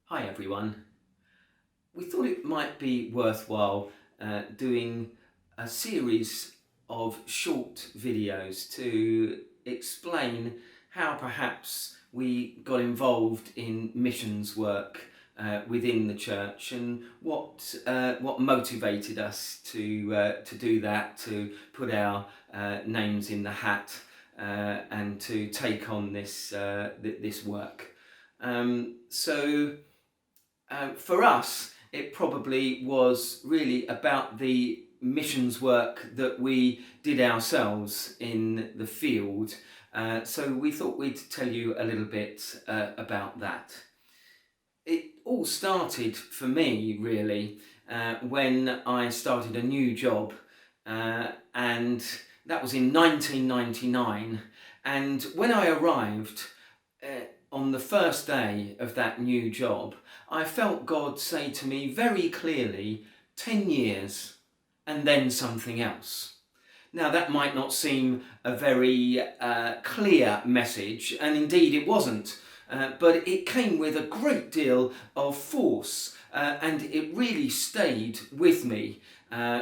Hi everyone. We thought it might be worthwhile doing a series of short videos to explain how perhaps we got involved in missions work within the church and what motivated us to do that, to put our names in the hat and to take on this work. For us, it probably was really about the missions work that we did ourselves in the field. So we thought we'd tell you a little bit about that. It all started for me really when I started a new job, and that was in 1999. And when I arrived, on the first day of that new job, I felt God say to me very clearly, 10 years and then something else. Now that might not seem a very clear message, and indeed it wasn't, but it came with a great deal of force, and it really stayed with me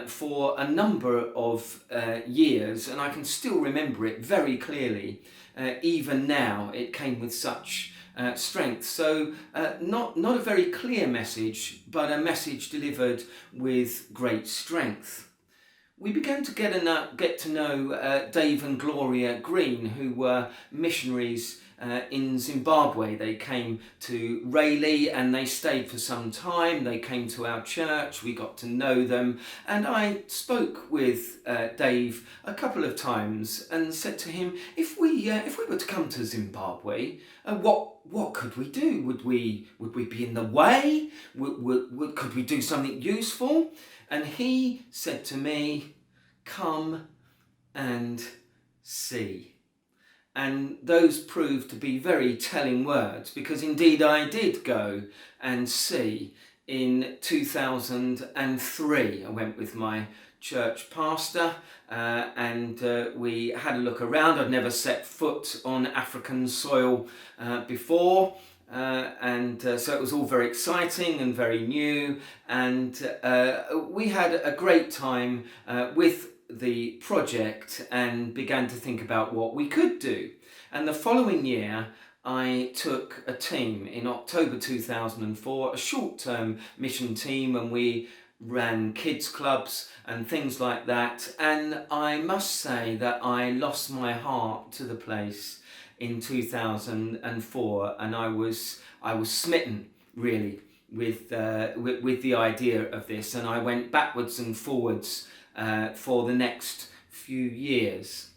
for a number of years, and I can still remember it very clearly. Even now, it came with such strength. So not a very clear message, but a message delivered with great strength. We began to get to know Dave and Gloria Green, who were missionaries in Zimbabwe. They came to Rayleigh and they stayed for some time. They came to our church, we got to know them, and I spoke with Dave a couple of times and said to him, if we were to come to Zimbabwe, what could we do? Would we be in the way? Could we do something useful? And he said to me, come and see. And those proved to be very telling words, because indeed I did go and see in 2003. I went with my church pastor and we had a look around. I'd never set foot on African soil before. So it was all very exciting and very new, and we had a great time with the project and began to think about what we could do. And the following year I took a team in October 2004, a short-term mission team, and we ran kids clubs and things like that, and I must say that I lost my heart to the place in 2004, and I was smitten really with the idea of this, and I went backwards and forwards for the next few years.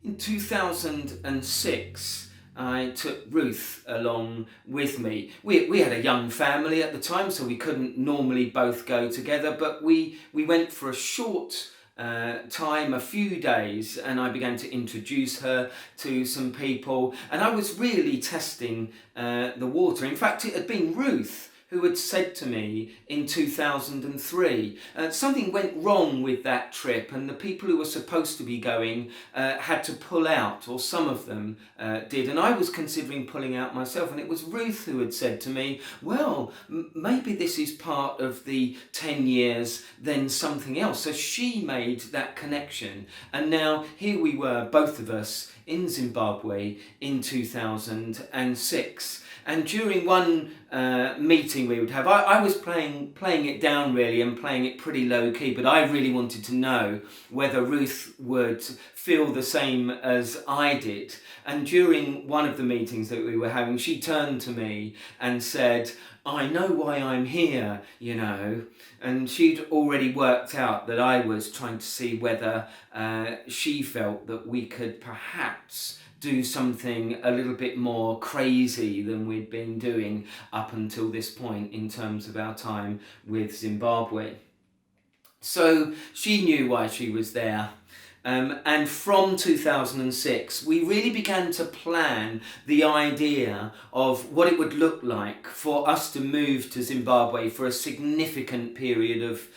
In 2006, I took Ruth along with me. We had a young family at the time, so we couldn't normally both go together, but we went for a short time, a few days, and I began to introduce her to some people, and I was really testing the water. In fact, it had been Ruth who had said to me in 2003, something went wrong with that trip, and the people who were supposed to be going had to pull out, or some of them did, and I was considering pulling out myself, and it was Ruth who had said to me, well, maybe this is part of the 10 years, then something else. So she made that connection, and now here we were, both of us, in Zimbabwe in 2006. And during one meeting we would have, I was playing it down really and playing it pretty low key, but I really wanted to know whether Ruth would feel the same as I did. And during one of the meetings that we were having, she turned to me and said, I know why I'm here, you know. And she'd already worked out that I was trying to see whether she felt that we could perhaps do something a little bit more crazy than we'd been doing up until this point in terms of our time with Zimbabwe. So she knew why she was there. And from 2006, we really began to plan the idea of what it would look like for us to move to Zimbabwe for a significant period of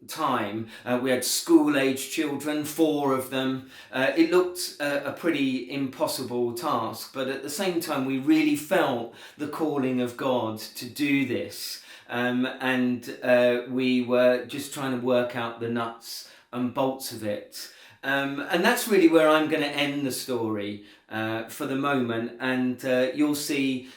time. We had school-age children, 4 of them. It looked a pretty impossible task, but at the same time, we really felt the calling of God to do this. And we were just trying to work out the nuts and bolts of it. And that's really where I'm going to end the story for the moment. And you'll see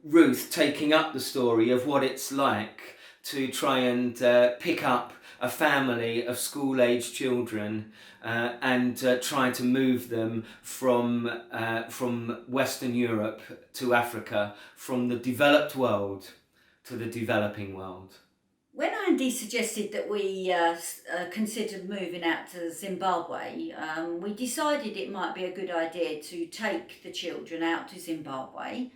Ruth taking up the story of what it's like to try and pick up a family of school-age children and try to move them from Western Europe to Africa, from the developed world to the developing world. When Andy suggested that we considered moving out to Zimbabwe, we decided it might be a good idea to take the children out to Zimbabwe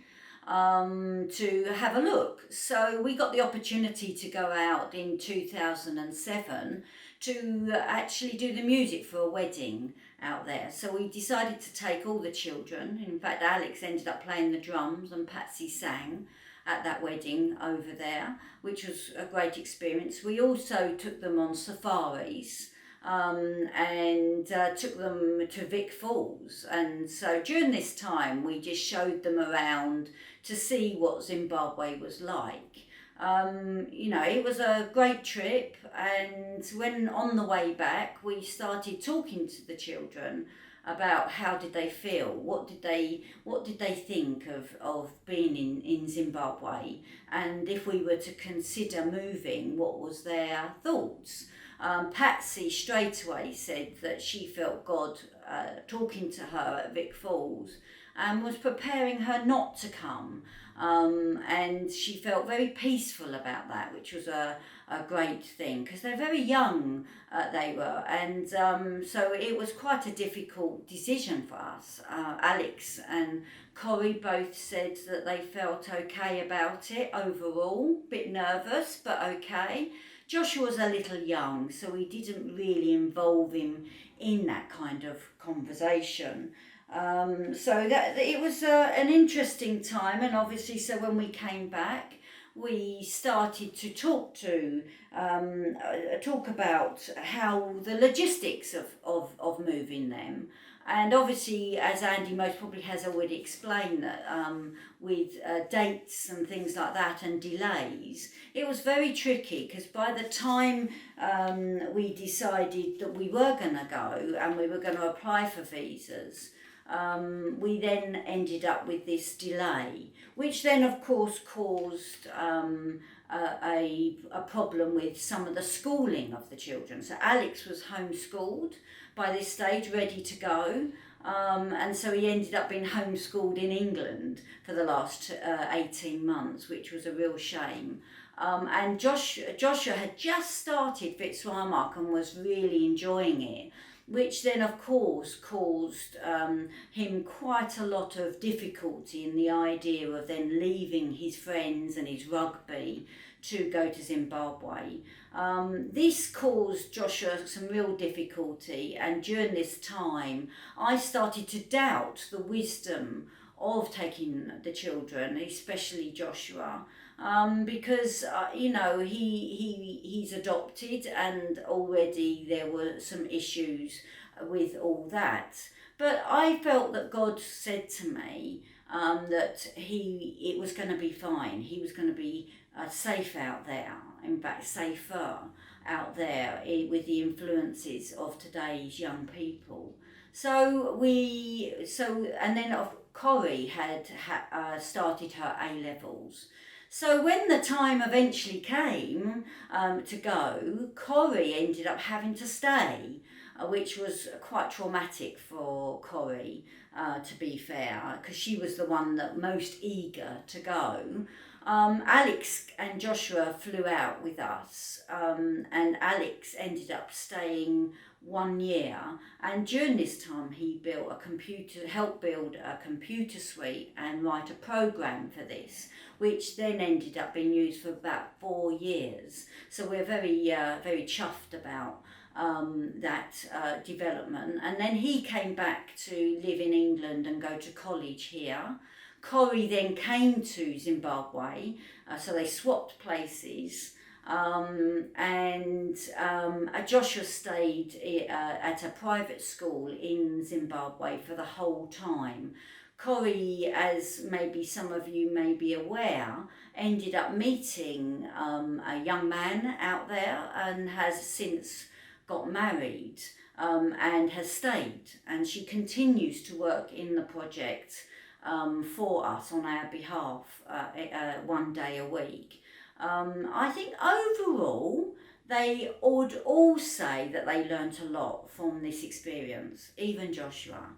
to have a look. So we got the opportunity to go out in 2007 to actually do the music for a wedding out there. So we decided to take all the children. In fact, Alex ended up playing the drums and Patsy sang at that wedding over there, which was a great experience. We also took them on safaris and took them to Vic Falls. And so during this time, we just showed them around to see what Zimbabwe was like. It was a great trip, and when on the way back, we started talking to the children about how did they feel, what did they think of being in Zimbabwe, and if we were to consider moving, what was their thoughts. Patsy straight away said that she felt God talking to her at Vic Falls and was preparing her not to come, and she felt very peaceful about that, which was a great thing, because they're very young, they were, and so it was quite a difficult decision for us. Alex and Corrie both said that they felt okay about it overall, bit nervous but okay. Joshua was a little young, so we didn't really involve him in that kind of conversation. So that it was an interesting time, and obviously so when we came back, we started to talk about how the logistics of moving them. And obviously, as Andy most probably has already explained, that with dates and things like that and delays, it was very tricky, because by the time we decided that we were going to go and we were going to apply for visas, we then ended up with this delay, which then of course caused a problem with some of the schooling of the children. So Alex was homeschooled by this stage, ready to go, and so he ended up being homeschooled in England for the last 18 months, which was a real shame. And Joshua had just started Fitzroy and was really enjoying it, which then of course caused him quite a lot of difficulty in the idea of then leaving his friends and his rugby to go to Zimbabwe. This caused Joshua some real difficulty, and during this time I started to doubt the wisdom of taking the children, especially Joshua, because he's adopted, and already there were some issues with all that. But I felt that God said to me that it was going to be fine. He was going to be safe out there. In fact, safer out there with the influences of today's young people. And then Corrie had started her A-levels. So when the time eventually came to go, Corrie ended up having to stay, which was quite traumatic for Corrie, to be fair, because she was the one that most eager to go. Alex and Joshua flew out with us, and Alex ended up staying 1 year, and during this time he helped build a computer suite and write a program for this, which then ended up being used for about 4 years. So we're very chuffed about that development, and then he came back to live in England and go to college here. Corrie then came to Zimbabwe, so they swapped places. Joshua stayed at a private school in Zimbabwe for the whole time. Corrie, as maybe some of you may be aware, ended up meeting a young man out there and has since got married and has stayed. And she continues to work in the project for us on our behalf 1 day a week. I think overall they would all say that they learnt a lot from this experience, even Joshua.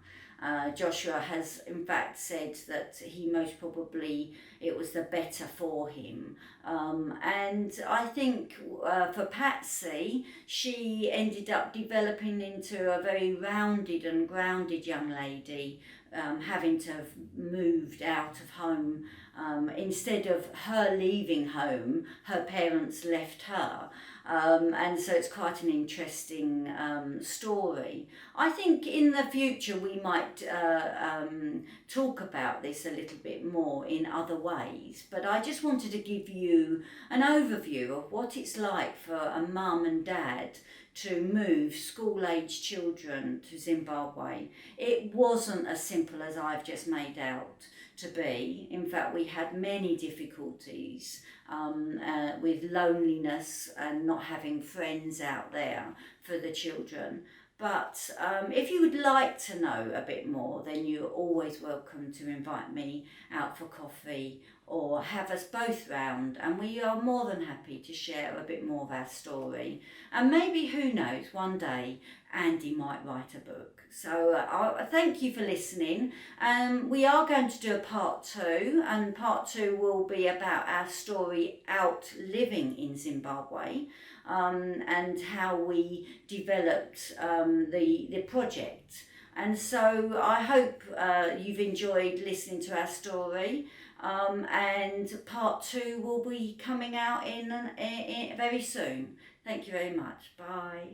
Joshua has in fact said that he most probably it was the better for him. And I think for Patsy, she ended up developing into a very rounded and grounded young lady, having to have moved out of home. Instead of her leaving home, her parents left her. And so it's quite an interesting story. I think in the future we might talk about this a little bit more in other ways, but I just wanted to give you an overview of what it's like for a mum and dad to move school-age children to Zimbabwe. It wasn't as simple as I've just made out to be. In fact, we had many difficulties with loneliness and not having friends out there for the children. But if you would like to know a bit more, then you're always welcome to invite me out for coffee or have us both round, and we are more than happy to share a bit more of our story. And maybe, who knows, one day Andy might write a book. So thank you for listening. We are going to do a part 2, and part 2 will be about our story out living in Zimbabwe. And how we developed the project. And so I hope you've enjoyed listening to our story. And part 2 will be coming out in very soon. Thank you very much. Bye.